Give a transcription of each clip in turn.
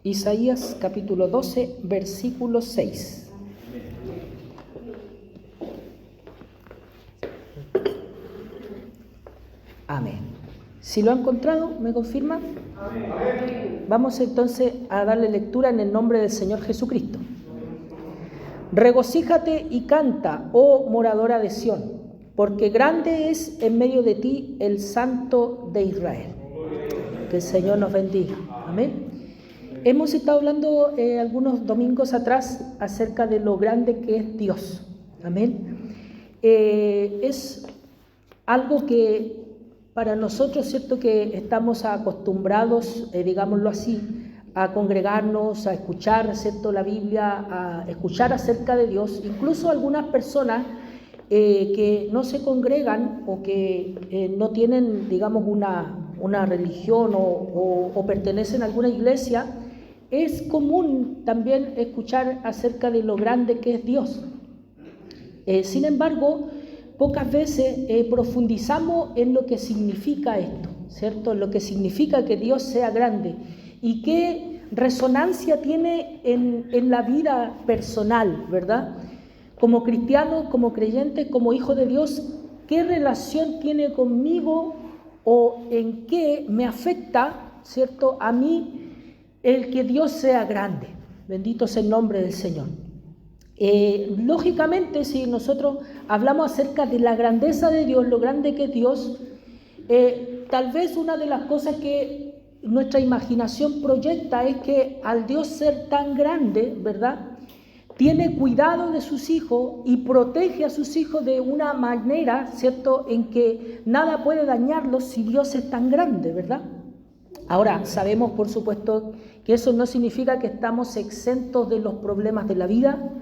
Isaías capítulo 12, versículo 6. Amén. Si lo ha encontrado, ¿me confirma? Amén. Vamos entonces a darle lectura en el nombre del Señor Jesucristo. Regocíjate y canta, oh moradora de Sión, porque grande es en medio de ti el Santo de Israel. Que el Señor nos bendiga. Amén. Hemos estado hablando algunos domingos atrás acerca de lo grande que es Dios. Amén. Es algo que para nosotros, cierto, que estamos acostumbrados, digámoslo así, a congregarnos, a escuchar, cierto, la Biblia, a escuchar acerca de Dios. Incluso algunas personas que no se congregan o que no tienen, digamos, una religión o pertenecen a alguna iglesia, es común también escuchar acerca de lo grande que es Dios. Sin embargo, pocas veces profundizamos en lo que significa esto, ¿cierto? En lo que significa que Dios sea grande y qué resonancia tiene en la vida personal, ¿verdad? Como cristiano, como creyente, como hijo de Dios, ¿qué relación tiene conmigo o en qué me afecta, ¿cierto?, a mí el que Dios sea grande? Bendito sea el nombre del Señor. Lógicamente, si nosotros hablamos acerca de la grandeza de Dios, lo grande que es Dios, tal vez una de las cosas que nuestra imaginación proyecta es que al Dios ser tan grande, ¿verdad?, tiene cuidado de sus hijos y protege a sus hijos de una manera, ¿cierto?, en que nada puede dañarlos si Dios es tan grande, ¿verdad? Ahora, sabemos, por supuesto, que eso no significa que estamos exentos de los problemas de la vida,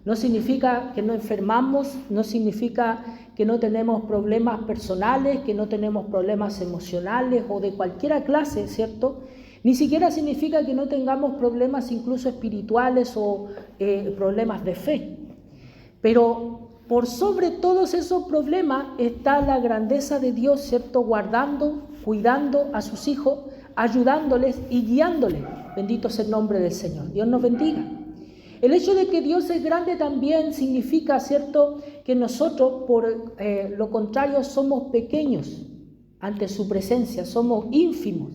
no significa que no enfermamos, no significa que no tenemos problemas personales, que no tenemos problemas emocionales o de cualquier clase, ¿cierto? Ni siquiera significa que no tengamos problemas incluso espirituales o problemas de fe. Pero por sobre todos esos problemas está la grandeza de Dios, ¿cierto? Guardando, cuidando a sus hijos, ayudándoles y guiándoles. Bendito sea el nombre del Señor. Dios nos bendiga. El hecho de que Dios es grande también significa, ¿cierto?, que nosotros, por lo contrario, somos pequeños ante su presencia, somos ínfimos.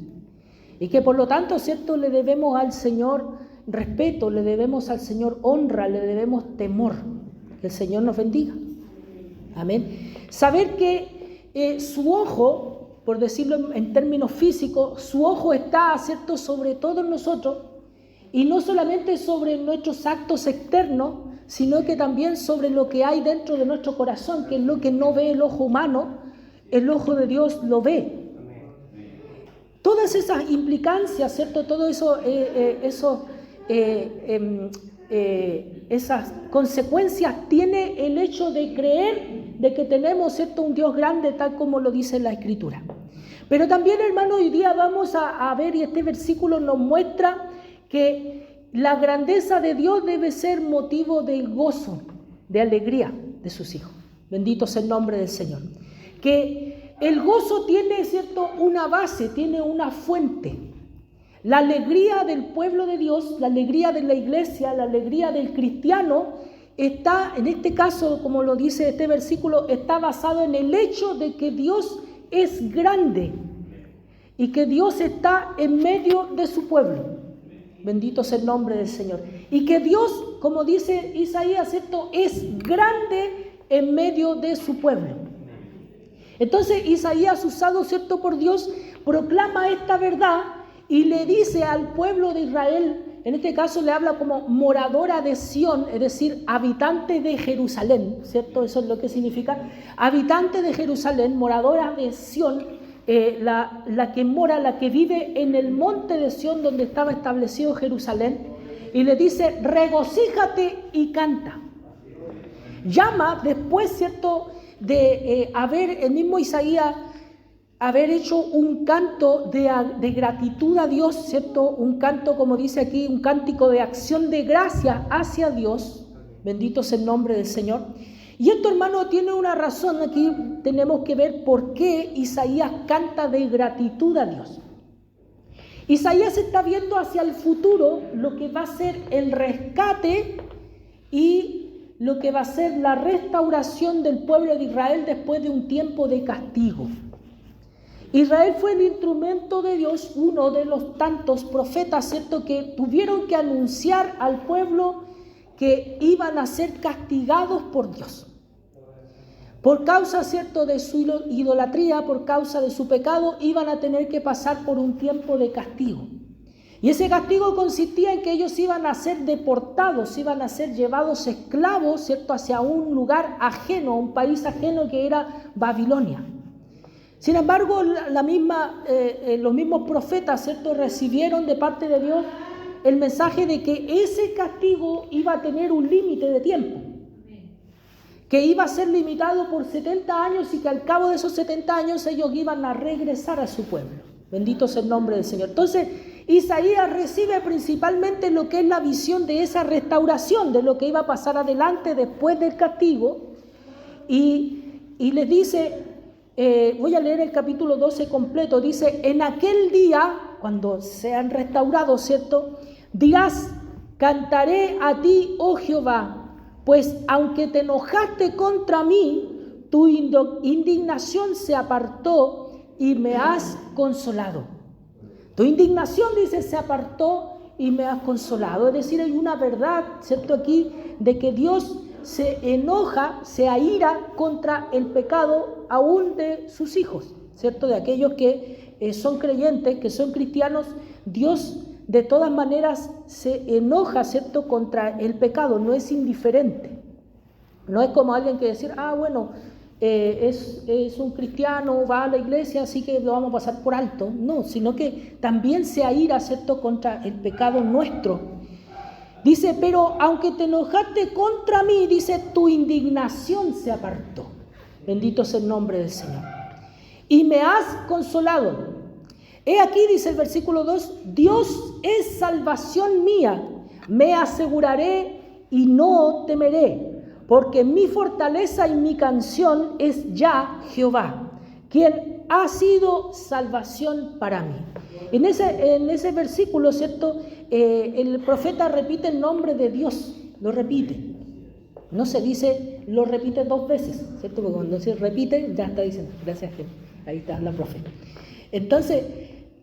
Y que por lo tanto, ¿cierto?, le debemos al Señor respeto, le debemos al Señor honra, le debemos temor. Que el Señor nos bendiga. Amén. Saber que su ojo, por decirlo en términos físicos, su ojo está, ¿cierto?, sobre todos nosotros, y no solamente sobre nuestros actos externos, sino que también sobre lo que hay dentro de nuestro corazón, que es lo que no ve el ojo humano, el ojo de Dios lo ve. Todas esas implicancias, ¿cierto?, todo eso, esas consecuencias tiene el hecho de creer de que tenemos, ¿cierto?, un Dios grande, tal como lo dice la Escritura. Pero también, hermano, hoy día vamos a ver, y este versículo nos muestra que la grandeza de Dios debe ser motivo de gozo, de alegría de sus hijos. Bendito sea el nombre del Señor. Que el gozo tiene, ¿cierto?, una base, tiene una fuente. La alegría del pueblo de Dios, la alegría de la iglesia, la alegría del cristiano, está, en este caso, como lo dice este versículo, está basado en el hecho de que Dios es grande y que Dios está en medio de su pueblo. Bendito sea el nombre del Señor. Y que Dios, como dice Isaías, ¿cierto?, es grande en medio de su pueblo. Entonces Isaías, usado, ¿cierto?, por Dios, proclama esta verdad y le dice al pueblo de Israel, en este caso le habla como moradora de Sión, es decir, habitante de Jerusalén, ¿cierto? Eso es lo que significa. Habitante de Jerusalén, moradora de Sión, la que mora, la que vive en el monte de Sión donde estaba establecido Jerusalén, y le dice, regocíjate y canta. Llama después, ¿cierto?, de haber, el mismo Isaías, haber hecho un canto de gratitud a Dios, ¿cierto? Un canto, como dice aquí, un cántico de acción de gracia hacia Dios. Bendito sea el nombre del Señor. Y esto, hermano, tiene una razón. Aquí tenemos que ver por qué Isaías canta de gratitud a Dios. Isaías está viendo hacia el futuro lo que va a ser el rescate y lo que va a ser la restauración del pueblo de Israel después de un tiempo de castigo. Israel fue el instrumento de Dios, uno de los tantos profetas, ¿cierto?, que tuvieron que anunciar al pueblo que iban a ser castigados por Dios. Por causa, ¿cierto?, de su idolatría, por causa de su pecado, iban a tener que pasar por un tiempo de castigo. Y ese castigo consistía en que ellos iban a ser deportados, iban a ser llevados esclavos, ¿cierto?, hacia un lugar ajeno, un país ajeno que era Babilonia. Sin embargo, los mismos profetas, ¿cierto?, recibieron de parte de Dios el mensaje de que ese castigo iba a tener un límite de tiempo, que iba a ser limitado por 70 años y que al cabo de esos 70 años ellos iban a regresar a su pueblo. Bendito sea el nombre del Señor. Entonces, Isaías recibe principalmente lo que es la visión de esa restauración, de lo que iba a pasar adelante después del castigo, y les dice, voy a leer el capítulo 12 completo, dice: en aquel día, cuando sean restaurados, ¿cierto?, dirás: cantaré a ti, oh Jehová, pues aunque te enojaste contra mí, tu indignación se apartó y me has consolado. Tu indignación, dice, se apartó y me has consolado. Es decir, hay una verdad, ¿cierto?, aquí, de que Dios se enoja, se aira contra el pecado aún de sus hijos, ¿cierto?, de aquellos que son creyentes, que son cristianos. Dios de todas maneras se enoja, ¿cierto?, contra el pecado, no es indiferente. No es como alguien que decir, bueno, es un cristiano, va a la iglesia, así que lo vamos a pasar por alto. No, sino que también se aira, ¿cierto?, contra el pecado nuestro. Dice: pero aunque te enojaste contra mí, dice, tu indignación se apartó. Bendito sea el nombre del Señor. Y me has consolado. He aquí, dice el versículo 2, Dios es salvación mía, me aseguraré y no temeré, porque mi fortaleza y mi canción es ya Jehová, quien ha sido salvación para mí. En ese versículo, ¿cierto?, el profeta repite el nombre de Dios, lo repite. No se dice, lo repite 2 veces, ¿cierto? Porque cuando se repite, ya está diciendo, gracias, ahí está la profeta. Entonces,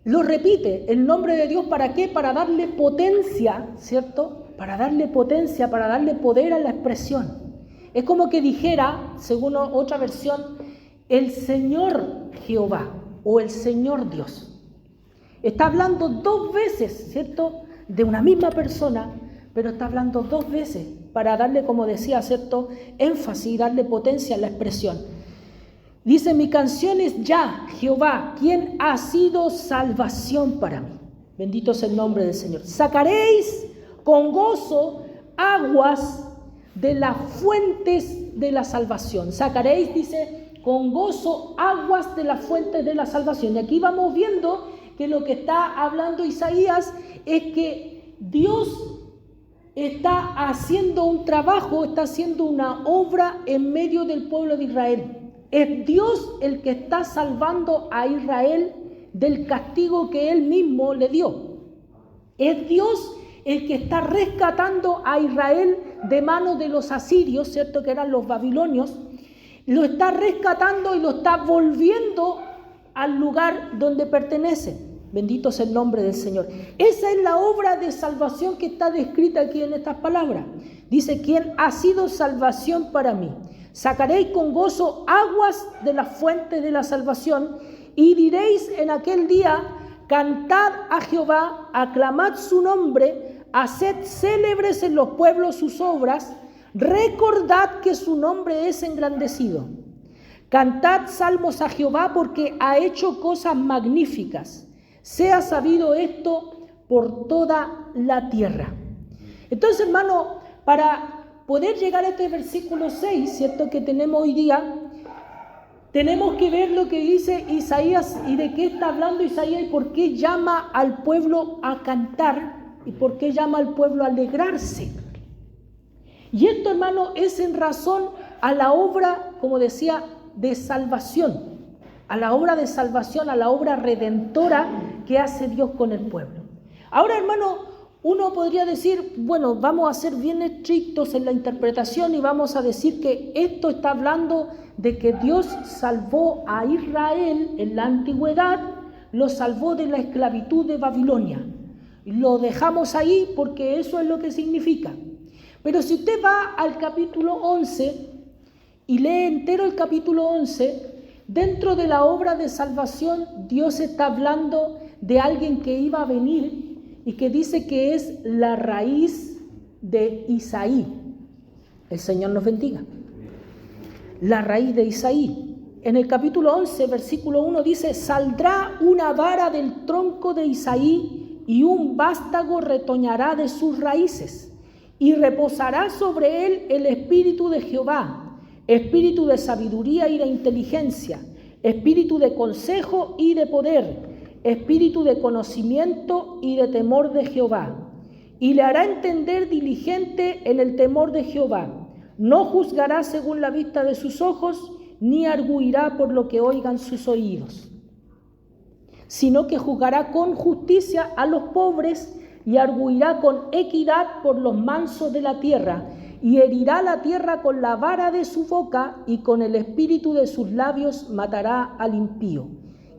lo repite el nombre de Dios, ¿para qué? Para darle potencia, ¿cierto? Para darle potencia, para darle poder a la expresión. Es como que dijera, según otra versión, el Señor Jehová o el Señor Dios. Está hablando 2 veces, ¿cierto?, de una misma persona, pero está hablando 2 veces para darle, como decía, ¿cierto?, énfasis, darle potencia a la expresión. Dice: mi canción es ya Jehová, quien ha sido salvación para mí. Bendito sea el nombre del Señor. Sacaréis con gozo aguas de las fuentes de la salvación. Sacaréis, dice, con gozo aguas de las fuentes de la salvación. Y aquí vamos viendo que lo que está hablando Isaías es que Dios está haciendo un trabajo, está haciendo una obra en medio del pueblo de Israel. Es Dios el que está salvando a Israel del castigo que Él mismo le dio. Es Dios el que está rescatando a Israel de manos de los asirios, ¿cierto?, que eran los babilonios. Lo está rescatando y lo está volviendo al lugar donde pertenece. Bendito sea el nombre del Señor. Esa es la obra de salvación que está descrita aquí en estas palabras. Dice: quien ha sido salvación para mí. Sacaréis con gozo aguas de la fuente de la salvación y diréis en aquel día: cantad a Jehová, aclamad su nombre, haced célebres en los pueblos sus obras, recordad que su nombre es engrandecido. Cantad salmos a Jehová porque ha hecho cosas magníficas. Sea sabido esto por toda la tierra. Entonces, hermano, para poder llegar a este versículo 6, ¿cierto?, que tenemos hoy día, tenemos que ver lo que dice Isaías y de qué está hablando Isaías y por qué llama al pueblo a cantar y por qué llama al pueblo a alegrarse. Y esto, hermano, es en razón a la obra, como decía, de salvación, a la obra de salvación, a la obra redentora que hace Dios con el pueblo. Ahora, hermano, uno podría decir, bueno, vamos a ser bien estrictos en la interpretación y vamos a decir que esto está hablando de que Dios salvó a Israel en la antigüedad, lo salvó de la esclavitud de Babilonia. Lo dejamos ahí porque eso es lo que significa. Pero si usted va al capítulo 11 y lee entero el capítulo 11, dentro de la obra de salvación, Dios está hablando de alguien que iba a venir y que dice que es la raíz de Isaí. El Señor nos bendiga. La raíz de Isaí. En el capítulo 11, versículo 1 dice, saldrá una vara del tronco de Isaí y un vástago retoñará de sus raíces y reposará sobre él el espíritu de Jehová, espíritu de sabiduría y de inteligencia, espíritu de consejo y de poder, espíritu de conocimiento y de temor de Jehová. Y le hará entender diligente en el temor de Jehová. No juzgará según la vista de sus ojos, ni arguirá por lo que oigan sus oídos, sino que juzgará con justicia a los pobres y arguirá con equidad por los mansos de la tierra, y herirá la tierra con la vara de su boca, y con el espíritu de sus labios matará al impío.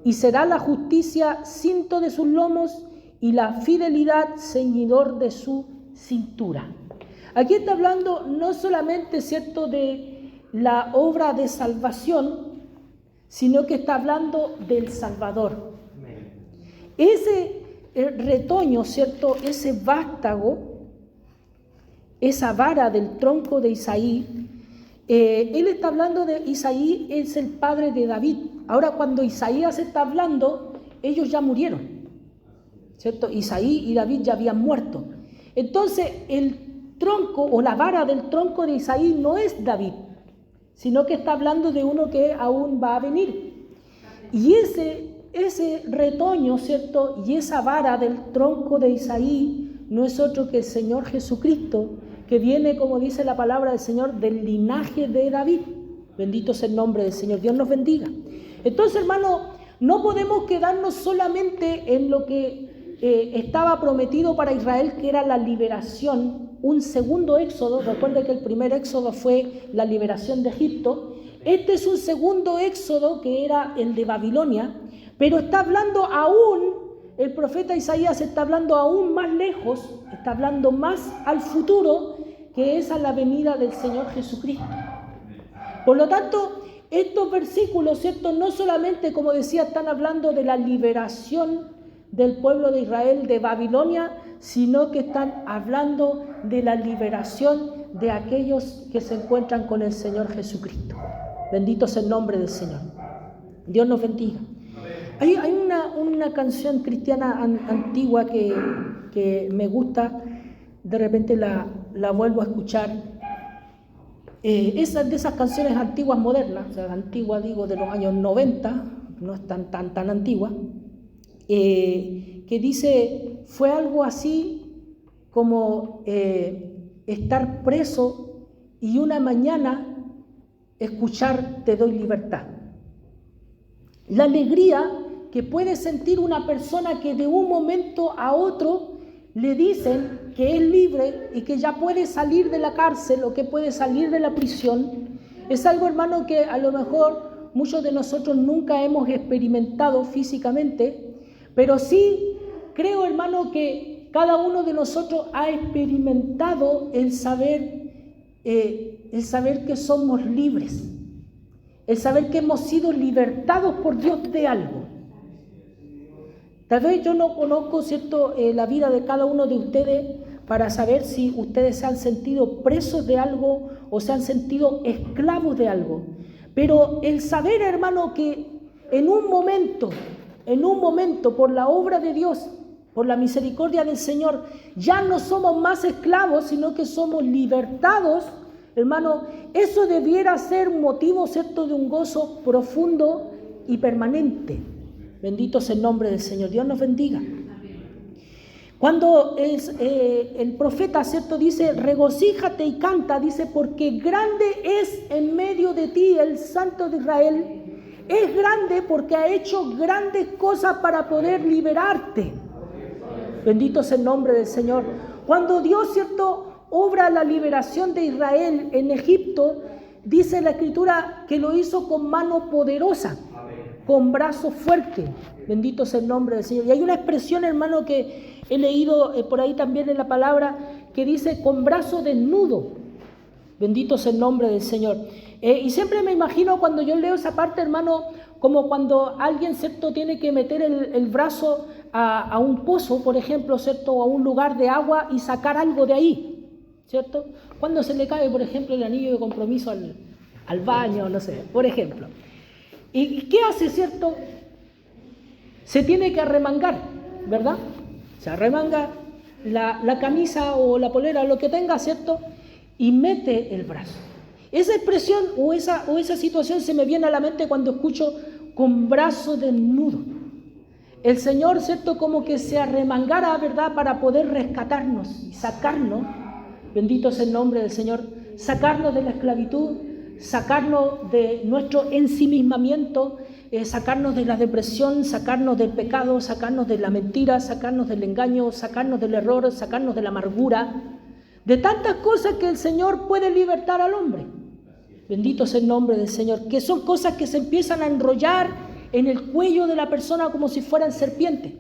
Y será la justicia cinto de sus lomos, y la fidelidad ceñidor de su cintura. Aquí está hablando no solamente, ¿cierto?, de la obra de salvación, sino que está hablando del Salvador. Ese retoño, ¿cierto?, ese vástago, esa vara del tronco de Isaí, él está hablando de Isaí, es el padre de David. Ahora, cuando Isaías está hablando, ellos ya murieron, ¿cierto? Isaí y David ya habían muerto. Entonces, el tronco o la vara del tronco de Isaí no es David, sino que está hablando de uno que aún va a venir. Y ese retoño, ¿cierto?, y esa vara del tronco de Isaí no es otro que el Señor Jesucristo, que viene, como dice la palabra del Señor, del linaje de David. Bendito sea el nombre del Señor. Dios nos bendiga. Entonces, hermano, no podemos quedarnos solamente en lo que estaba prometido para Israel, que era la liberación, un segundo éxodo. Recuerden que el primer éxodo fue la liberación de Egipto. Este es un segundo éxodo, que era el de Babilonia, pero está hablando aún, el profeta Isaías está hablando aún más lejos, está hablando más al futuro, que es a la venida del Señor Jesucristo. Por lo tanto, estos versículos, ¿cierto?, no solamente, como decía, están hablando de la liberación del pueblo de Israel de Babilonia, sino que están hablando de la liberación de aquellos que se encuentran con el Señor Jesucristo. Bendito sea el nombre del Señor. Dios nos bendiga. Hay una canción cristiana antigua que me gusta, de repente la vuelvo a escuchar. Esas de esas canciones antiguas modernas, o sea, antigua digo de los años 90, no es tan antigua, que dice, fue algo así como estar preso y una mañana escuchar te doy libertad. La alegría que puede sentir una persona que de un momento a otro le dicen que es libre y que ya puede salir de la cárcel o que puede salir de la prisión, es algo, hermano, que a lo mejor muchos de nosotros nunca hemos experimentado físicamente, pero sí creo, hermano, que cada uno de nosotros ha experimentado el saber que somos libres, el saber que hemos sido libertados por Dios de algo. Tal vez yo no conozco, ¿cierto?, la vida de cada uno de ustedes para saber si ustedes se han sentido presos de algo o se han sentido esclavos de algo. Pero el saber, hermano, que en un momento, por la obra de Dios, por la misericordia del Señor, ya no somos más esclavos, sino que somos libertados, hermano, eso debiera ser motivo, ¿cierto?, de un gozo profundo y permanente. Bendito sea el nombre del Señor. Dios nos bendiga. Cuando el profeta, ¿cierto?, dice, regocíjate y canta, dice, porque grande es en medio de ti el Santo de Israel, Es grande porque ha hecho grandes cosas para poder liberarte. Bendito es el nombre del Señor. Cuando Dios, ¿cierto?, obra la liberación de Israel en Egipto, dice la Escritura que lo hizo con mano poderosa, con brazo fuerte. Bendito es el nombre del Señor. Y hay una expresión, hermano, que he leído por ahí también en la palabra, que dice con brazo desnudo. Bendito es el nombre del Señor. Y siempre me imagino cuando yo leo esa parte, hermano, como cuando alguien, ¿cierto?, tiene que meter el brazo a un pozo, por ejemplo, ¿cierto?, o a un lugar de agua y sacar algo de ahí, ¿cierto? Cuando se le cae, por ejemplo, el anillo de compromiso al baño, no sé, por ejemplo. ¿Y qué hace, cierto? Se tiene que arremangar, ¿verdad? Se arremanga la camisa o la polera o lo que tenga, ¿cierto? Y mete el brazo. Esa expresión o esa situación se me viene a la mente cuando escucho con brazo desnudo. El Señor, ¿cierto?, como que se arremangara, ¿verdad?, para poder rescatarnos y sacarnos, bendito es el nombre del Señor, sacarnos de la esclavitud, sacarnos de nuestro ensimismamiento, sacarnos de la depresión, sacarnos del pecado, sacarnos de la mentira, sacarnos del engaño, sacarnos del error, sacarnos de la amargura, de tantas cosas que el Señor puede libertar al hombre. Bendito es el nombre del Señor, que son cosas que se empiezan a enrollar en el cuello de la persona como si fueran serpientes.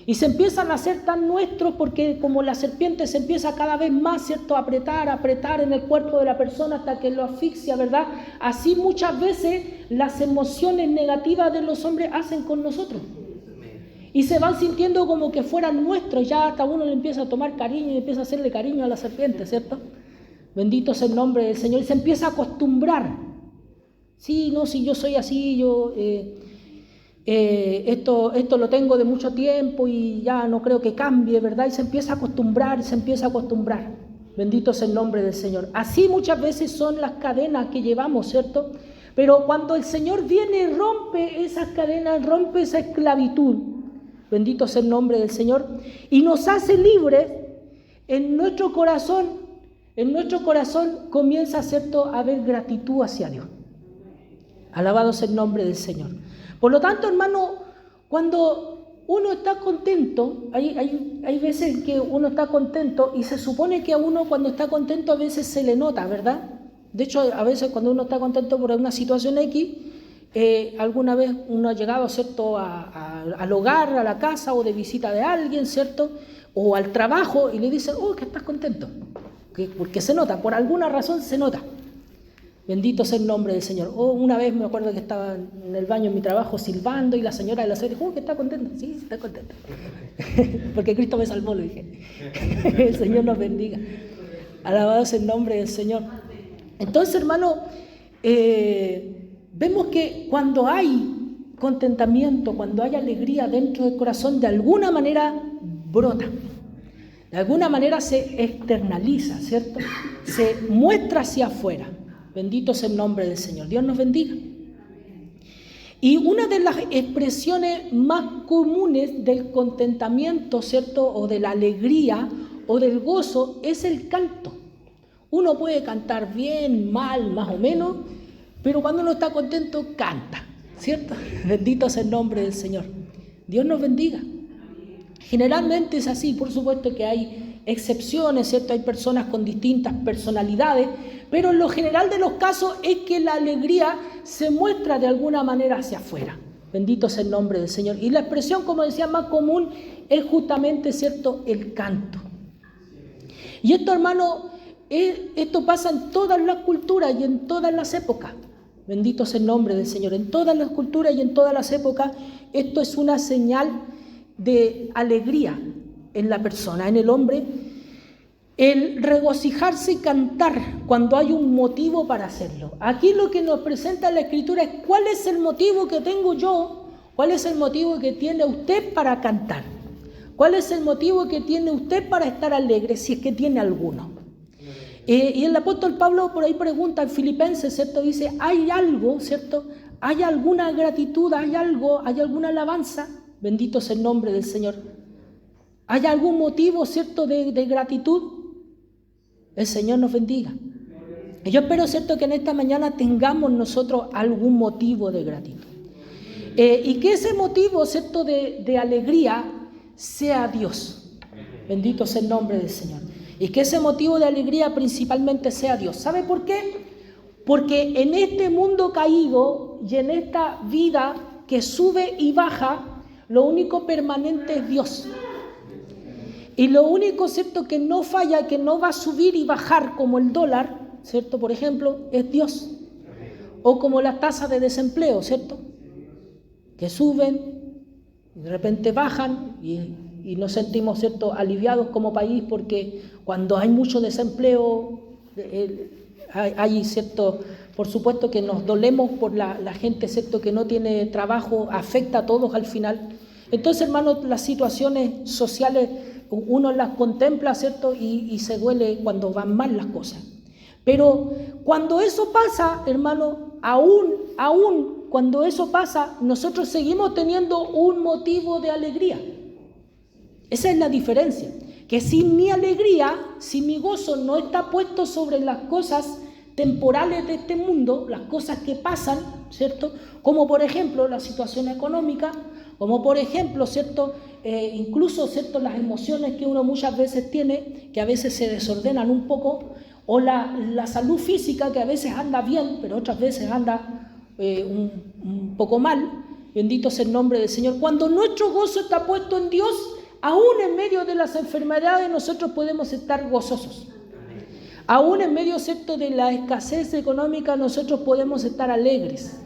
Y se empiezan a hacer tan nuestros porque como la serpiente se empieza cada vez más, ¿cierto?, a apretar en el cuerpo de la persona hasta que lo asfixia, ¿verdad? Así muchas veces las emociones negativas de los hombres hacen con nosotros. Y se van sintiendo como que fueran nuestros, ya hasta uno le empieza a tomar cariño y empieza a hacerle cariño a la serpiente, ¿cierto? Bendito es el nombre del Señor. Y se empieza a acostumbrar. Sí, no, si yo soy así, yo esto lo tengo de mucho tiempo y ya no creo que cambie, ¿verdad? Y se empieza a acostumbrar, Bendito es el nombre del Señor. Así muchas veces son las cadenas que llevamos, ¿cierto? Pero cuando el Señor viene, rompe esas cadenas, rompe esa esclavitud. Bendito es el nombre del Señor. Y nos hace libres en nuestro corazón. En nuestro corazón comienza, ¿cierto?, a haber gratitud hacia Dios. Alabado sea el nombre del Señor. Por lo tanto, hermano, cuando uno está contento, hay veces que uno está contento y se supone que a uno cuando está contento a veces se le nota, ¿verdad? De hecho, a veces cuando uno está contento por una situación X, alguna vez uno ha llegado, ¿cierto?, al hogar, a la casa o de visita de alguien, ¿cierto?, o al trabajo y le dicen, oh, que estás contento. Porque se nota, por alguna razón se nota. Bendito sea el nombre del Señor. Una vez me acuerdo que estaba en el baño en mi trabajo silbando y la señora de la serie dijo, que está contenta. Sí, está contenta. Porque Cristo me salvó, le dije. El Señor nos bendiga. Alabado sea el nombre del Señor. Entonces, hermano, vemos que cuando hay contentamiento, cuando hay alegría dentro del corazón, de alguna manera brota. De alguna manera se externaliza, ¿cierto? Se muestra hacia afuera. Bendito es el nombre del Señor. Dios nos bendiga. Y una de las expresiones más comunes del contentamiento, ¿cierto?, o de la alegría o del gozo es el canto. Uno puede cantar bien, mal, más o menos, pero cuando uno está contento, canta, ¿cierto? Bendito es el nombre del Señor. Dios nos bendiga. Generalmente es así, por supuesto que hay excepciones, ¿cierto? Hay personas con distintas personalidades, pero en lo general de los casos es que la alegría se muestra de alguna manera hacia afuera. Bendito es el nombre del Señor. Y la expresión, como decía, más común es justamente, ¿cierto?, el canto. Y esto, hermano, esto pasa en todas las culturas y en todas las épocas. Bendito es el nombre del Señor. En todas las culturas y en todas las épocas, esto es una señal de alegría en la persona, en el hombre, el regocijarse y cantar cuando hay un motivo para hacerlo. Aquí lo que nos presenta la Escritura es cuál es el motivo que tengo yo, cuál es el motivo que tiene usted para cantar, cuál es el motivo que tiene usted para estar alegre, si es que tiene alguno. Y el apóstol Pablo por ahí pregunta en Filipenses, ¿cierto? Dice, ¿hay algo, cierto? ¿Hay alguna gratitud? ¿Hay algo? ¿Hay alguna alabanza? Bendito es el nombre del Señor. ¿Hay algún motivo, cierto, de gratitud? El Señor nos bendiga. Y yo espero, ¿cierto?, que en esta mañana tengamos nosotros algún motivo de gratitud. Y que ese motivo, ¿cierto?, de alegría sea Dios. Bendito sea el nombre del Señor. Y que ese motivo de alegría principalmente sea Dios. ¿Sabe por qué? Porque en este mundo caído y en esta vida que sube y baja, lo único permanente es Dios. Y lo único, ¿cierto?, que no falla, que no va a subir y bajar como el dólar, ¿cierto?, por ejemplo, es Dios. O como las tasas de desempleo, ¿cierto?, que suben, de repente bajan y nos sentimos, ¿cierto?, aliviados como país, porque cuando hay mucho desempleo, hay, ¿cierto?, por supuesto que nos dolemos por la gente, ¿cierto?, que no tiene trabajo, afecta a todos al final. Entonces, hermanos, las situaciones sociales uno las contempla, ¿cierto?, y se duele cuando van mal las cosas. Pero cuando eso pasa, hermano, aún cuando eso pasa, nosotros seguimos teniendo un motivo de alegría. Esa es la diferencia. Que si mi alegría, si mi gozo no está puesto sobre las cosas temporales de este mundo, las cosas que pasan, ¿cierto?, como por ejemplo la situación económica, como por ejemplo, ¿cierto?, incluso, ¿cierto?, las emociones que uno muchas veces tiene, que a veces se desordenan un poco, o la salud física, que a veces anda bien, pero otras veces anda un poco mal. Bendito sea el nombre del Señor. Cuando nuestro gozo está puesto en Dios, aún en medio de las enfermedades nosotros podemos estar gozosos. Aún en medio, ¿cierto?, de la escasez económica nosotros podemos estar alegres.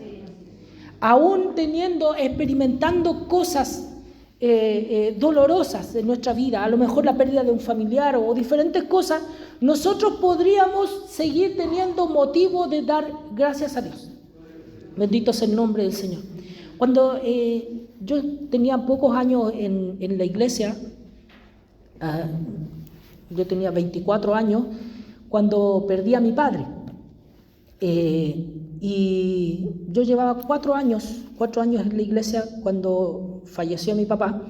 Aún experimentando cosas dolorosas en nuestra vida, a lo mejor la pérdida de un familiar o diferentes cosas, nosotros podríamos seguir teniendo motivo de dar gracias a Dios. Bendito sea el nombre del Señor. Cuando yo tenía pocos años en la iglesia, yo tenía 24 años, cuando perdí a mi padre. Y yo llevaba 4 años en la iglesia cuando falleció mi papá.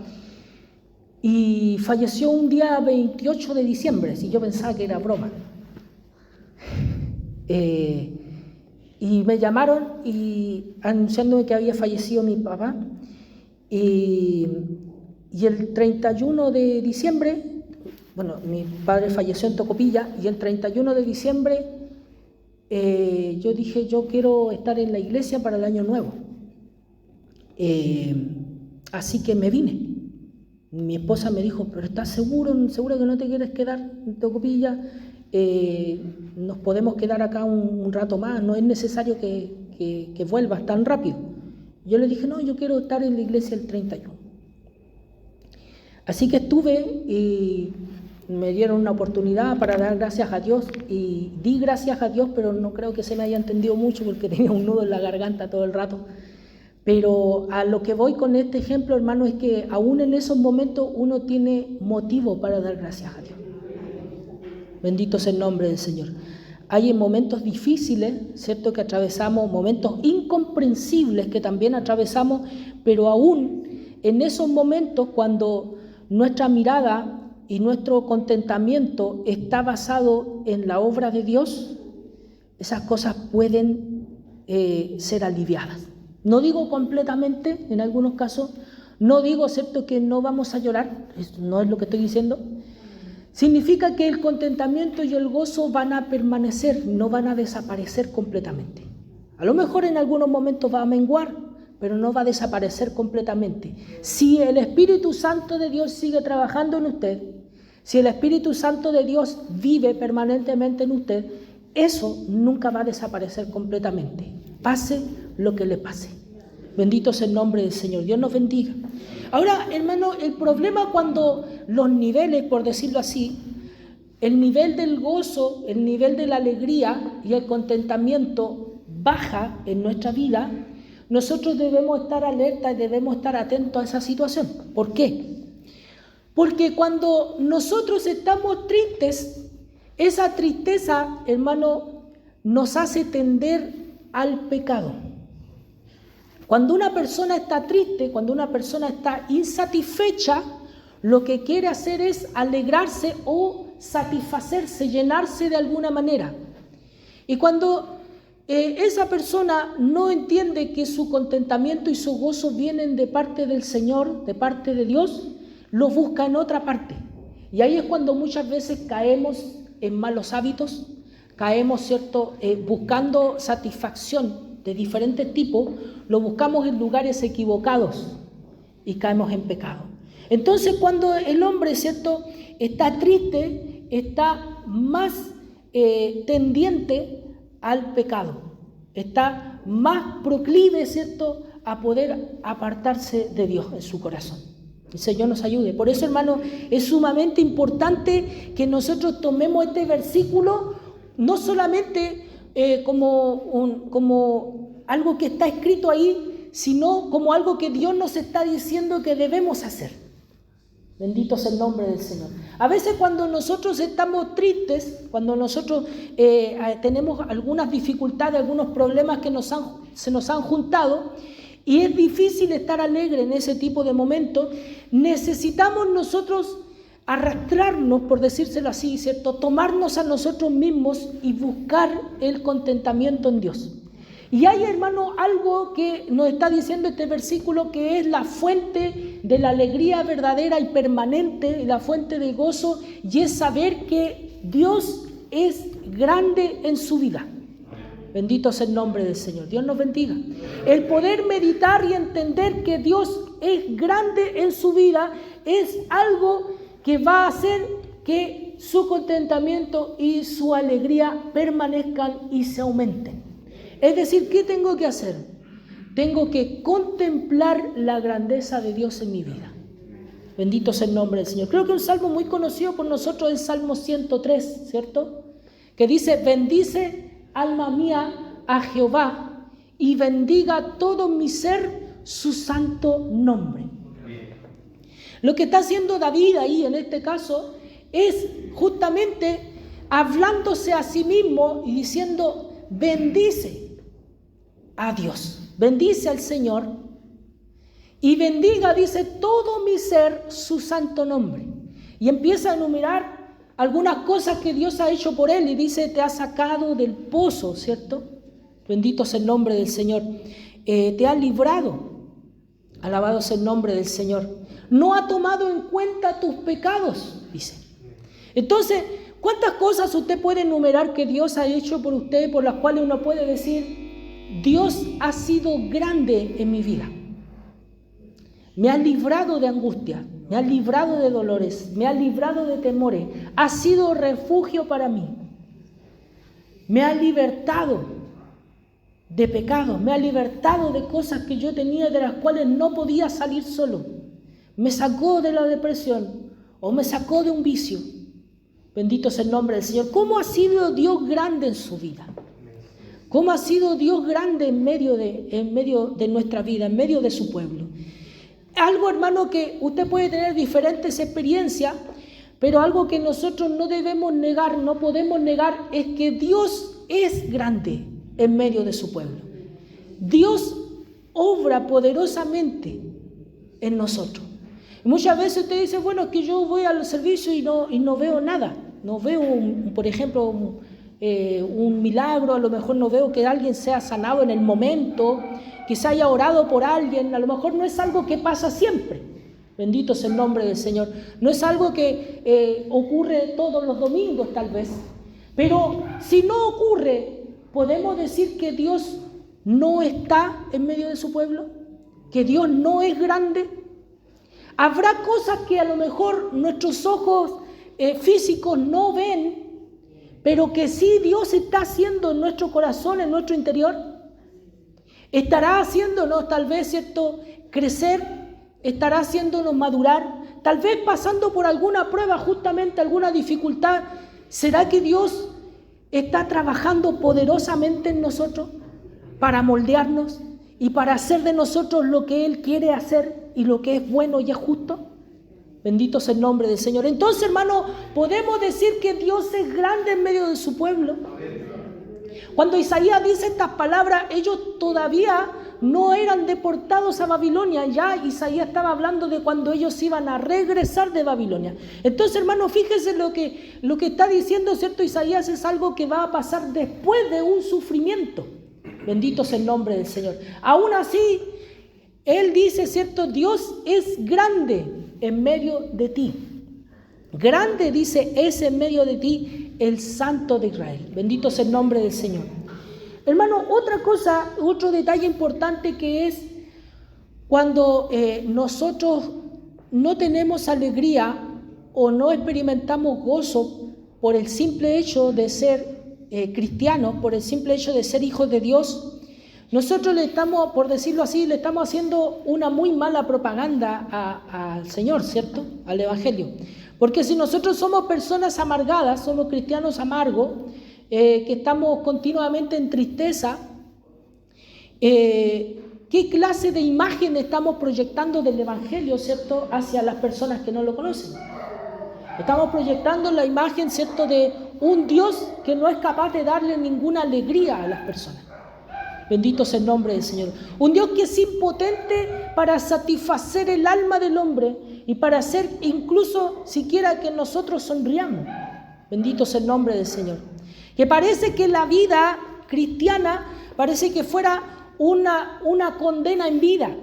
Y falleció un día 28 de diciembre, si yo pensaba que era broma. Y me llamaron anunciándome que había fallecido mi papá. Y el 31 de diciembre, bueno, mi padre falleció en Tocopilla, y el 31 de diciembre yo dije, yo quiero estar en la iglesia para el año nuevo. Así que me vine. Mi esposa me dijo, pero ¿estás seguro que no te quieres quedar en Tocopilla? Nos podemos quedar acá un rato más, no es necesario que vuelvas tan rápido. Yo le dije, no, yo quiero estar en la iglesia el 31. Así que estuve y me dieron una oportunidad para dar gracias a Dios, y di gracias a Dios, pero no creo que se me haya entendido mucho porque tenía un nudo en la garganta todo el rato. Pero a lo que voy con este ejemplo, hermano, es que aún en esos momentos uno tiene motivo para dar gracias a Dios. Bendito sea el nombre del Señor. Hay momentos difíciles, ¿cierto?, que atravesamos, momentos incomprensibles que también atravesamos, pero aún en esos momentos, cuando nuestra mirada y nuestro contentamiento está basado en la obra de Dios, esas cosas pueden ser aliviadas. No digo completamente, en algunos casos, no digo, ¿cierto?, que no vamos a llorar, eso no es lo que estoy diciendo. Significa que el contentamiento y el gozo van a permanecer, no van a desaparecer completamente. A lo mejor en algunos momentos va a menguar, pero no va a desaparecer completamente. Si el Espíritu Santo de Dios sigue trabajando en usted, si el Espíritu Santo de Dios vive permanentemente en usted, eso nunca va a desaparecer completamente, pase lo que le pase. Bendito sea el nombre del Señor. Dios nos bendiga. Ahora, hermano, el problema cuando los niveles, por decirlo así, el nivel del gozo, el nivel de la alegría y el contentamiento baja en nuestra vida, nosotros debemos estar alerta y debemos estar atentos a esa situación. ¿Por qué? Porque cuando nosotros estamos tristes, esa tristeza, hermano, nos hace tender al pecado. Cuando una persona está triste, cuando una persona está insatisfecha, lo que quiere hacer es alegrarse o satisfacerse, llenarse de alguna manera. Y cuando esa persona no entiende que su contentamiento y su gozo vienen de parte del Señor, de parte de Dios, lo busca en otra parte. Y ahí es cuando muchas veces caemos en malos hábitos, caemos, ¿cierto?, buscando satisfacción de diferentes tipos, lo buscamos en lugares equivocados y caemos en pecado. Entonces, cuando el hombre, ¿cierto?, está triste, está más tendiente al pecado, está más proclive, ¿cierto?, a poder apartarse de Dios en su corazón. El Señor nos ayude. Por eso, hermano, es sumamente importante que nosotros tomemos este versículo no solamente como algo que está escrito ahí, sino como algo que Dios nos está diciendo que debemos hacer. Bendito sea el nombre del Señor. A veces cuando nosotros estamos tristes, cuando nosotros tenemos algunas dificultades, algunos problemas que se nos han juntado, y es difícil estar alegre en ese tipo de momentos, necesitamos nosotros arrastrarnos, por decírselo así, ¿cierto?, tomarnos a nosotros mismos y buscar el contentamiento en Dios. Y hay, hermano, algo que nos está diciendo este versículo, que es la fuente de la alegría verdadera y permanente, la fuente de gozo, y es saber que Dios es grande en su vida. Bendito sea el nombre del Señor. Dios nos bendiga. El poder meditar y entender que Dios es grande en su vida es algo que va a hacer que su contentamiento y su alegría permanezcan y se aumenten. Es decir, ¿qué tengo que hacer? Tengo que contemplar la grandeza de Dios en mi vida. Bendito sea el nombre del Señor. Creo que un salmo muy conocido por nosotros es el Salmo 103, ¿cierto? Que dice: bendice, alma mía, a Jehová, y bendiga todo mi ser su santo nombre. Lo que está haciendo David ahí en este caso es justamente hablándose a sí mismo y diciendo: bendice a Dios, bendice al Señor, y bendiga, dice, todo mi ser su santo nombre. Y empieza a enumerar algunas cosas que Dios ha hecho por él, y dice: te ha sacado del pozo, ¿cierto? Bendito sea el nombre del Señor. Te ha librado, alabado sea el nombre del Señor. No ha tomado en cuenta tus pecados, dice. Entonces, ¿cuántas cosas usted puede enumerar que Dios ha hecho por usted, por las cuales uno puede decir: Dios ha sido grande en mi vida? Me ha librado de angustia, me ha librado de dolores, me ha librado de temores, ha sido refugio para mí, me ha libertado de pecados, me ha libertado de cosas que yo tenía, de las cuales no podía salir solo, me sacó de la depresión o me sacó de un vicio. Bendito sea el nombre del Señor. ¿Cómo ha sido Dios grande en su vida? ¿Cómo ha sido Dios grande en medio de nuestra vida, en medio de su pueblo? Algo, hermano, que usted puede tener diferentes experiencias, pero algo que nosotros no debemos negar, no podemos negar, es que Dios es grande en medio de su pueblo. Dios obra poderosamente en nosotros. Y muchas veces usted dice: bueno, es que yo voy al servicio y no veo nada. No veo, por ejemplo, un milagro, a lo mejor no veo que alguien sea sanado en el momento, que se haya orado por alguien, a lo mejor no es algo que pasa siempre. Bendito sea el nombre del Señor. No es algo que ocurre todos los domingos tal vez, pero si no ocurre, ¿podemos decir que Dios no está en medio de su pueblo? ¿Que Dios no es grande? Habrá cosas que a lo mejor nuestros ojos físicos no ven, pero que sí Dios está haciendo en nuestro corazón, en nuestro interior. Estará haciéndonos tal vez, ¿cierto?, crecer, estará haciéndonos madurar, tal vez pasando por alguna prueba, justamente alguna dificultad. ¿Será que Dios está trabajando poderosamente en nosotros para moldearnos y para hacer de nosotros lo que Él quiere hacer y lo que es bueno y es justo? Bendito sea el nombre del Señor. Entonces, hermano, podemos decir que Dios es grande en medio de su pueblo. Cuando Isaías dice estas palabras, ellos todavía no eran deportados a Babilonia. Ya Isaías estaba hablando de cuando ellos iban a regresar de Babilonia. Entonces, hermano, fíjese lo que está diciendo, ¿cierto? Isaías es algo que va a pasar después de un sufrimiento. Bendito sea el nombre del Señor. Aún así, Él dice, ¿cierto? Dios es grande en medio de ti. Grande, dice, es en medio de ti el Santo de Israel. Bendito sea el nombre del Señor. Hermano, otra cosa, otro detalle importante que es cuando nosotros no tenemos alegría o no experimentamos gozo por el simple hecho de ser cristianos, por el simple hecho de ser hijos de Dios, nosotros le estamos, por decirlo así, le estamos haciendo una muy mala propaganda al Señor, ¿cierto? Al Evangelio. Porque si nosotros somos personas amargadas, somos cristianos amargos, que estamos continuamente en tristeza, ¿qué clase de imagen estamos proyectando del Evangelio, ¿cierto?, hacia las personas que no lo conocen? Estamos proyectando la imagen, ¿cierto?, de un Dios que no es capaz de darle ninguna alegría a las personas. Bendito sea el nombre del Señor. Un Dios que es impotente para satisfacer el alma del hombre y para hacer incluso siquiera que nosotros sonriamos. Bendito sea el nombre del Señor. Que parece que la vida cristiana parece que fuera una condena en vida.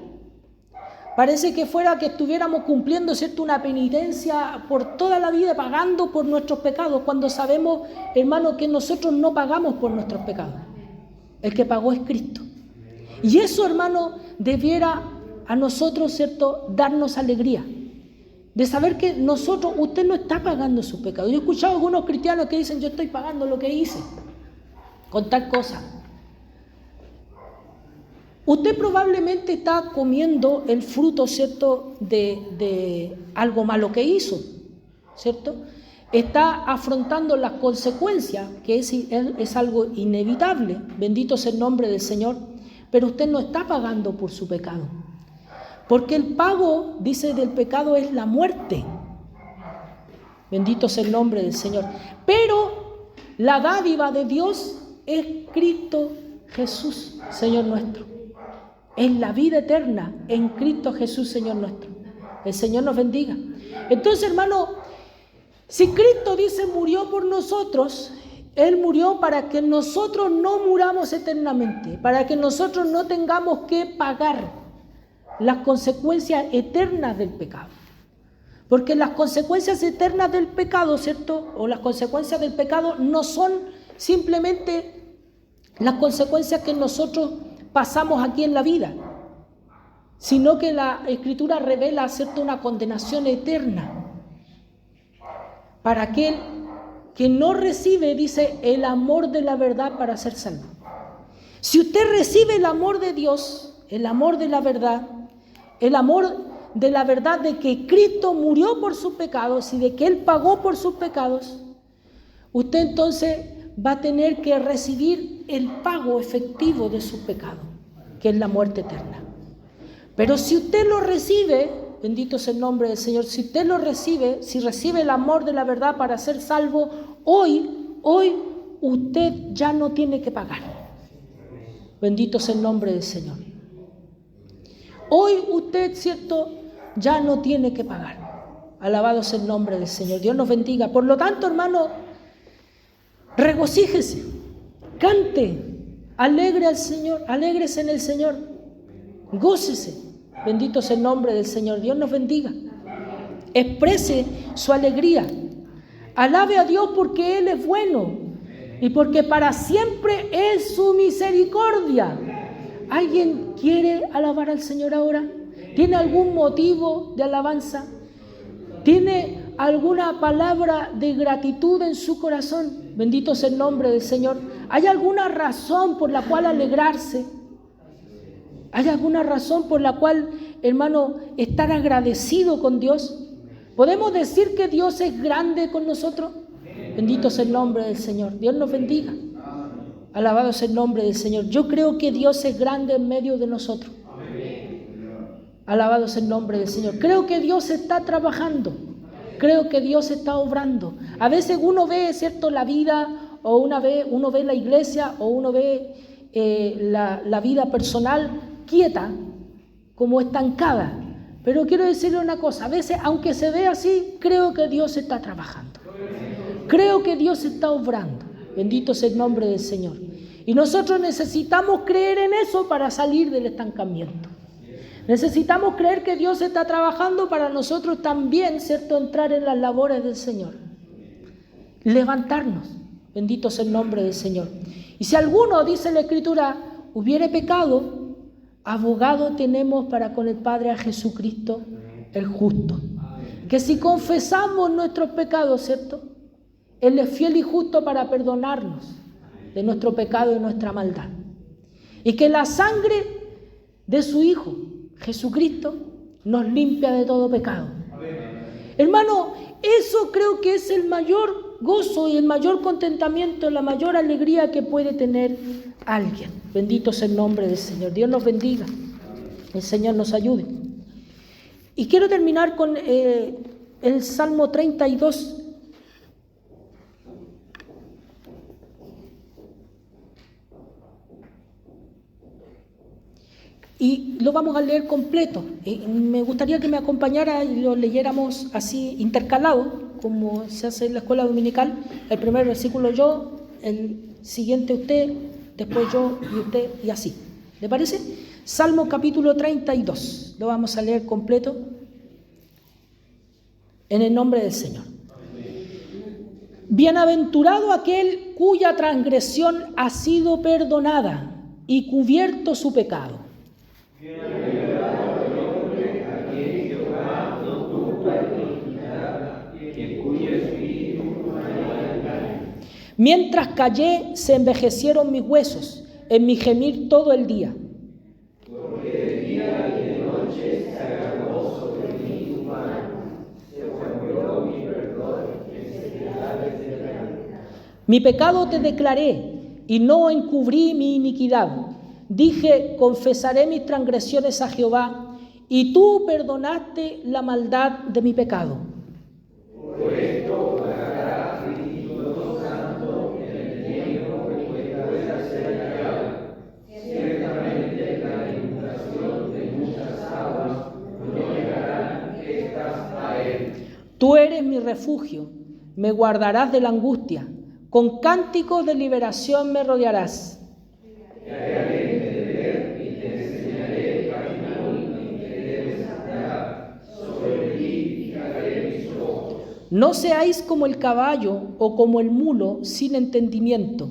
Parece que fuera que estuviéramos cumpliendo, ¿cierto?, una penitencia por toda la vida, pagando por nuestros pecados, cuando sabemos, hermano, que nosotros no pagamos por nuestros pecados. El que pagó es Cristo. Y eso, hermano, debiera a nosotros, ¿cierto?, darnos alegría. De saber que nosotros, usted no está pagando sus pecados. Yo he escuchado a algunos cristianos que dicen, yo estoy pagando lo que hice con tal cosa. Usted probablemente está comiendo el fruto, ¿cierto?, de algo malo que hizo, ¿cierto? Está afrontando las consecuencias, que es algo inevitable. Bendito sea el nombre del Señor. Pero usted no está pagando por su pecado. Porque el pago, dice, del pecado es la muerte. Bendito sea el nombre del Señor. Pero la dádiva de Dios es Cristo Jesús, Señor nuestro. Es la vida eterna en Cristo Jesús, Señor nuestro. El Señor nos bendiga. Entonces, hermano, si Cristo dice murió por nosotros, Él murió para que nosotros no muramos eternamente, para que nosotros no tengamos que pagar las consecuencias eternas del pecado. Porque las consecuencias eternas del pecado, ¿cierto?, o las consecuencias del pecado no son simplemente las consecuencias que nosotros pasamos aquí en la vida, sino que la Escritura revela, ¿cierto?, una condenación eterna para aquel que no recibe, dice, el amor de la verdad para ser salvo. Si usted recibe el amor de Dios, el amor de la verdad, el amor de la verdad de que Cristo murió por sus pecados y de que Él pagó por sus pecados, usted entonces va a tener que recibir el pago efectivo de sus pecados, que es la muerte eterna. Pero si usted lo recibe, bendito sea el nombre del Señor, si usted lo recibe, si recibe el amor de la verdad para ser salvo, hoy usted ya no tiene que pagar. Bendito sea el nombre del Señor. Hoy usted, ¿cierto?, ya no tiene que pagar. Alabado sea el nombre del Señor. Dios nos bendiga. Por lo tanto, hermano, regocíjese, cante, alegre al Señor, alégrese en el Señor, gócese. Bendito sea el nombre del Señor. Dios nos bendiga. Exprese su alegría. Alabe a Dios porque Él es bueno y porque para siempre es su misericordia. ¿Alguien quiere alabar al Señor ahora? ¿Tiene algún motivo de alabanza? ¿Tiene alguna palabra de gratitud en su corazón? Bendito sea el nombre del Señor. ¿Hay alguna razón por la cual alegrarse? ¿Hay alguna razón por la cual, hermano, estar agradecido con Dios? ¿Podemos decir que Dios es grande con nosotros? Bendito sea el nombre del Señor. Dios nos bendiga. Alabado sea el nombre del Señor. Yo creo que Dios es grande en medio de nosotros. Alabado sea el nombre del Señor. Creo que Dios está trabajando. Creo que Dios está obrando. A veces uno ve, ¿cierto?, la vida, o uno ve la iglesia, o uno ve la vida personal, quieta, como estancada. Pero quiero decirle una cosa, a veces, aunque se ve así, creo que Dios está trabajando. Creo que Dios está obrando. Bendito sea el nombre del Señor. Y nosotros necesitamos creer en eso para salir del estancamiento. Necesitamos creer que Dios está trabajando para nosotros también, ¿cierto?, entrar en las labores del Señor. Levantarnos. Bendito sea el nombre del Señor. Y si alguno, dice la Escritura, hubiere pecado, abogado tenemos para con el Padre a Jesucristo el justo. Que si confesamos nuestros pecados, ¿cierto?, Él es fiel y justo para perdonarnos de nuestro pecado y nuestra maldad. Y que la sangre de su Hijo, Jesucristo, nos limpia de todo pecado. Hermano, eso creo que es el mayor gozo y el mayor contentamiento, la mayor alegría que puede tener alguien. Bendito sea el nombre del Señor. Dios nos bendiga. El Señor nos ayude. Y quiero terminar con el Salmo 32. Y lo vamos a leer completo. Me gustaría que me acompañara y lo leyéramos así intercalado, como se hace en la escuela dominical. El primer versículo yo, el siguiente usted, después yo y usted, y así. ¿Le parece? Salmo capítulo 32. Lo vamos a leer completo en el nombre del Señor. Bienaventurado aquel cuya transgresión ha sido perdonada y cubierto su pecado. Bienaventurado el hombre a quien Jehová no tuvo iniquidad, en cuyo espíritu no hay engaño. Mientras callé, se envejecieron mis huesos, en mi gemir todo el día. Porque de día y de noche se agravó sobre mí tu mano, se volvió mi perdón en sequedades de verano. Mi pecado te declaré, y no encubrí mi iniquidad. Dije, confesaré mis transgresiones a Jehová, y tú perdonaste la maldad de mi pecado. Por esto pagará mi Dios santo en el tiempo que pueda ser hallado. Ciertamente la inundación de muchas aguas no llegarán estas a él. Tú eres mi refugio, me guardarás de la angustia, con cánticos de liberación me rodearás. Te haré entender y te enseñaré el camino en que debes andar. Sobre ti fijaré mis ojos. No seáis como el caballo o como el mulo sin entendimiento,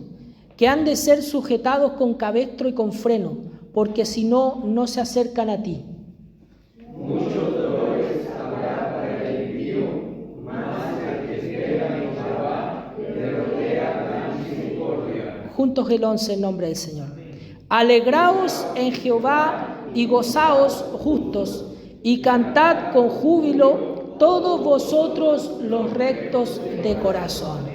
que han de ser sujetados con cabestro y con freno, porque si no, no se acercan a ti. Muchos dolores habrá para el impío, mas el que espera en Jehová le rodea la misericordia. Juntos el 11 en nombre del Señor. Alegraos en Jehová y gozaos justos, y cantad con júbilo todos vosotros los rectos de corazón.